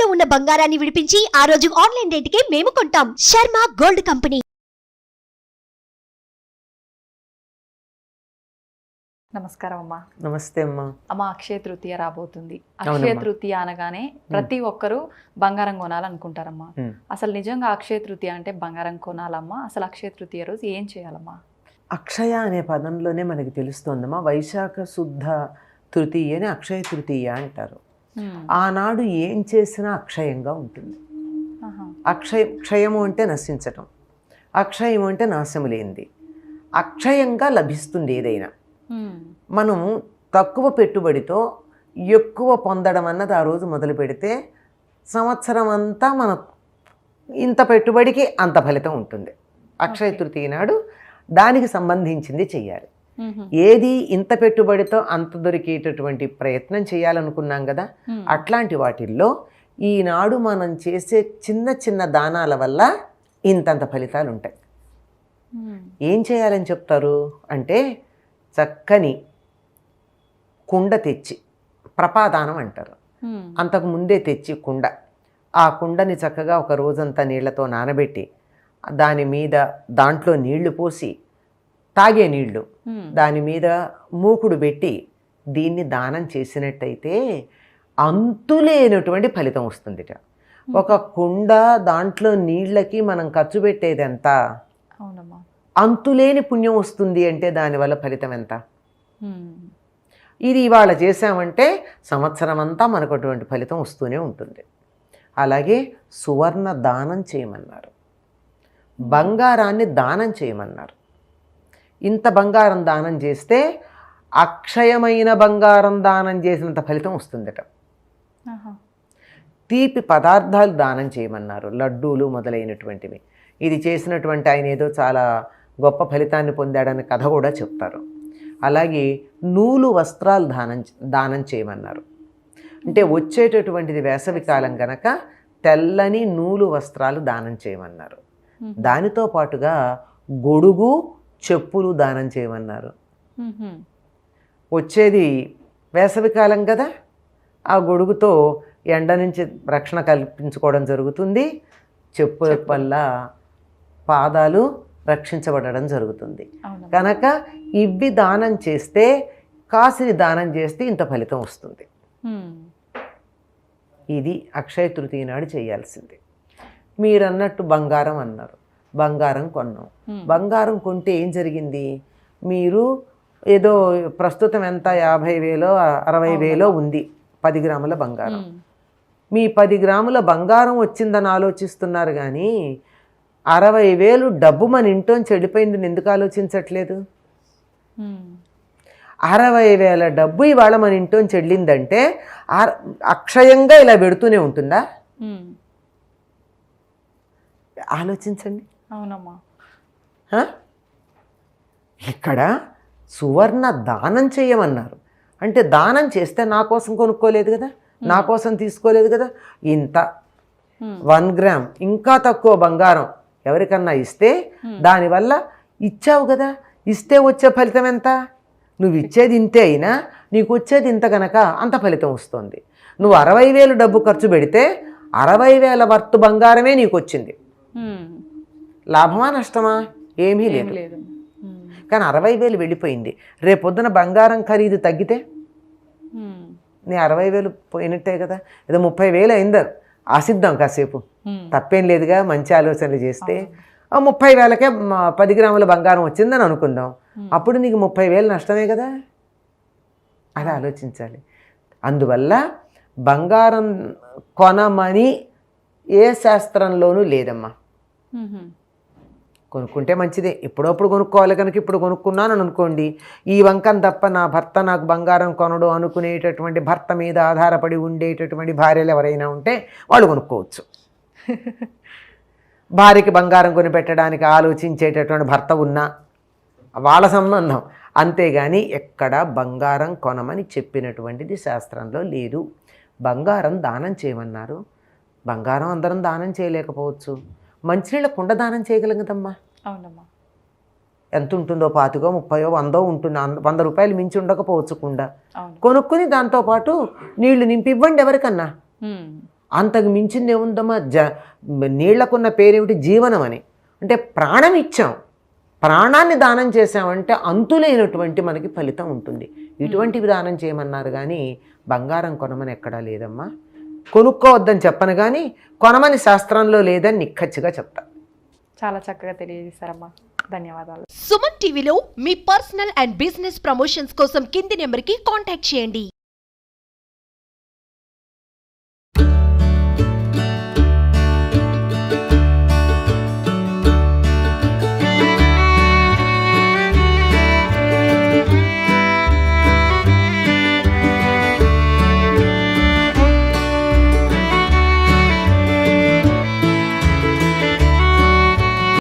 తాకట్టులో ఉన్న బంగారాన్ని విడిపించి ఆ రోజు ఆన్లైన్ రేటుకే మేము కొంటాం. Sharma gold company. నమస్కారం అమ్మా. నమస్తే అమ్మా. అమ్మా, అక్షయ తృతీయ రాబోతుంది. అక్షయ తృతీయ అనగానే ప్రతి ఒక్కరూ బంగారం కొనాలనుకుంటారమ్మా. అసలు నిజంగా అక్షయ తృతీయ అంటే బంగారం కొనాలమ్మా? అసలు అక్షయ తృతీయ రోజు ఏం చేయాలమ్మా? అక్షయ అనే పదంలోనే మనకి తెలుస్తోందమ్మా, వైశాఖ శుద్ధ తృతీయ అని అక్షయ తృతీయ అంటారు. ఆనాడు ఏం చేసినా అక్షయంగా ఉంటుంది. క్షయము అంటే నశించటం, అక్షయము అంటే నాశము లేనిది. అక్షయంగా లభిస్తుంది ఏదైనా. మనం తక్కువ పెట్టుబడితో ఎక్కువ పొందడం అన్నది ఆ రోజు మొదలు పెడితే సంవత్సరం అంతా మన ఇంత పెట్టుబడికి అంత ఫలితం ఉంటుంది. అక్షయ తృతీయ నాడు దానికి సంబంధించింది చెయ్యాలి. ఏది ఇంత పెట్టుబడితో అంత దొరికేటటువంటి ప్రయత్నం చేయాలనుకున్నాం కదా, అట్లాంటి వాటిల్లో ఈనాడు మనం చేసే చిన్న చిన్న దానాల వల్ల ఇంతంత ఫలితాలు ఉంటాయి. ఏం చేయాలని చెప్తారు అంటే, చక్కని కుండ తెచ్చి, ప్రపాదానం అంటారు, అంతకు ముందే తెచ్చి కుండ, ఆ కుండని చక్కగా ఒక రోజంతా నీళ్లతో నానబెట్టి దాని మీద దాంట్లో నీళ్లు పోసి, తాగే నీళ్లు దాని మీద మూకుడు పెట్టి దీన్ని దానం చేసినట్టయితే అంతులేనటువంటి ఫలితం వస్తుందిట. ఒక కుండ దాంట్లో నీళ్ళకి మనం ఖర్చు పెట్టేది ఎంత, అంతులేని పుణ్యం వస్తుంది అంటే దానివల్ల ఫలితం ఎంత. ఇది ఇవాళ చేసామంటే సంవత్సరం అంతా మనకు అటువంటి ఫలితం వస్తూనే ఉంటుంది. అలాగే సువర్ణ దానం చేయమన్నారు, బంగారాన్ని దానం చేయమన్నారు. ఇంత బంగారం దానం చేస్తే అక్షయమైన బంగారం దానం చేసినంత ఫలితం వస్తుందట. తీపి పదార్థాలు దానం చేయమన్నారు, లడ్డూలు మొదలైనటువంటివి. ఇది చేసినటువంటి ఆయన ఏదో చాలా గొప్ప ఫలితాన్ని పొందాడని కథ కూడా చెప్తారు. అలాగే నూలు వస్త్రాలు దానం చేయమన్నారు. అంటే వచ్చేటటువంటిది వేసవికాలం గనక తెల్లని నూలు వస్త్రాలు దానం చేయమన్నారు. దానితో పాటుగా గొడుగు చెప్పులు దానం చేయమన్నారు. వచ్చేది వేసవికాలం కదా, ఆ గొడుగుతో ఎండ నుంచి రక్షణ కల్పించుకోవడం జరుగుతుంది, చెప్పుల వల్ల పాదాలు రక్షించబడడం జరుగుతుంది. కనుక ఇవి దానం చేస్తే, కాసిని దానం చేస్తే ఇంత ఫలితం వస్తుంది. ఇది అక్షయ తృతీయ నాడు చేయాల్సింది. మీరు అన్నట్టు బంగారం అన్నారు, బంగారం కొన్నాం. బంగారం కొంటే ఏం జరిగింది, మీరు ఏదో ప్రస్తుతం ఎంత 50,000 60,000 ఉంది 10 గ్రాముల బంగారం. మీ 10 గ్రాముల బంగారం వచ్చిందని ఆలోచిస్తున్నారు కానీ 60,000 డబ్బు మన ఇంట్లోంచి చెడిపోయిందని ఎందుకు ఆలోచించట్లేదు? 60,000 డబ్బు ఇవాళ మన ఇంట్లోంచి చెల్లిందంటే అక్షయంగా ఇలా పెడుతూనే ఉంటుందా? ఆలోచించండి. అవునమ్మా. ఇక్కడ సువర్ణ దానం చేయమన్నారు. అంటే దానం చేస్తే నా కోసం కొనుక్కోలేదు కదా, నా కోసం తీసుకోలేదు కదా. ఇంత 1 గ్రామ్ ఇంకా తక్కువ బంగారం ఎవరికన్నా ఇస్తే దానివల్ల ఇచ్చావు కదా, ఇస్తే వచ్చే ఫలితం ఎంత? నువ్వు ఇచ్చేది ఇంతే అయినా నీకు వచ్చేది ఇంత గనక అంత ఫలితం వస్తుంది. నువ్వు 60,000 డబ్బు ఖర్చు పెడితే 60,000 వర్త్ బంగారమే నీకు వచ్చింది. లాభమా నష్టమా? ఏమీ లేదు. కానీ 60,000 వెళ్ళిపోయింది. రేపొద్దున బంగారం ఖరీదు తగ్గితే నీ 60,000 పోయినట్టే కదా. ఏదో 30,000 అయిందా ఆశిద్దాం కాసేపు, తప్పేం లేదుగా. మంచి ఆలోచనలు చేస్తే 30,000కే 10 గ్రాముల బంగారం వచ్చిందని అనుకుందాం, అప్పుడు నీకు 30,000 నష్టమే కదా. అది ఆలోచించాలి. అందువల్ల బంగారం కొనమని ఏ శాస్త్రంలోనూ లేదమ్మా. కొనుక్కుంటే మంచిదే, ఎప్పుడప్పుడు కొనుక్కోవాలి కనుక ఇప్పుడు కొనుక్కున్నాను అనుకోండి, ఈ వంకం తప్ప నా భర్త నాకు బంగారం కొనడు అనుకునేటటువంటి, భర్త మీద ఆధారపడి ఉండేటటువంటి భార్యలు ఎవరైనా ఉంటే వాళ్ళు కొనుక్కోవచ్చు. భార్యకి బంగారం కొనిపెట్టడానికి ఆలోచించేటటువంటి భర్త ఉన్నా వాళ్ళ సంబంధం. అంతేగాని ఎక్కడ బంగారం కొనమని చెప్పినటువంటిది శాస్త్రంలో లేదు. బంగారం దానం చేయమన్నారు. బంగారం అందరం దానం చేయలేకపోవచ్చు. మంచినీళ్ళ కుండ దానం చేయగలం కదమ్మా. అవునమ్మా. ఎంత ఉంటుందో 25, 30, 100 ఉంటుంది. 100 రూపాయలు మించి ఉండకపోవచ్చు కుండ. కొనుక్కుని దాంతోపాటు నీళ్లు నింపి ఇవ్వండి ఎవరికన్నా. అంతకు మించింది ఏముందమ్మా? నీళ్లకున్న పేరేమిటి? జీవనం అని. అంటే ప్రాణం ఇచ్చాం, ప్రాణాన్ని దానం చేసామంటే అంతులేనటువంటి మనకి ఫలితం ఉంటుంది. ఇటువంటివి దానం చేయమన్నారు కానీ బంగారం కొనమని ఎక్కడా లేదమ్మా. కొనుక్కోవద్దని చెప్పను కానీ కొనమని శాస్త్రంలో లేదని నిక్కచ్చిగా చెప్తా. చాలా చక్కగా తెలియజేశారమ్మా, ధన్యవాదాలు. సుమన్ టీవీలో మీ పర్సనల్ అండ్ బిజినెస్ ప్రమోషన్స్ కోసం కింది నెంబర్కి కాంటాక్ట్ చేయండి.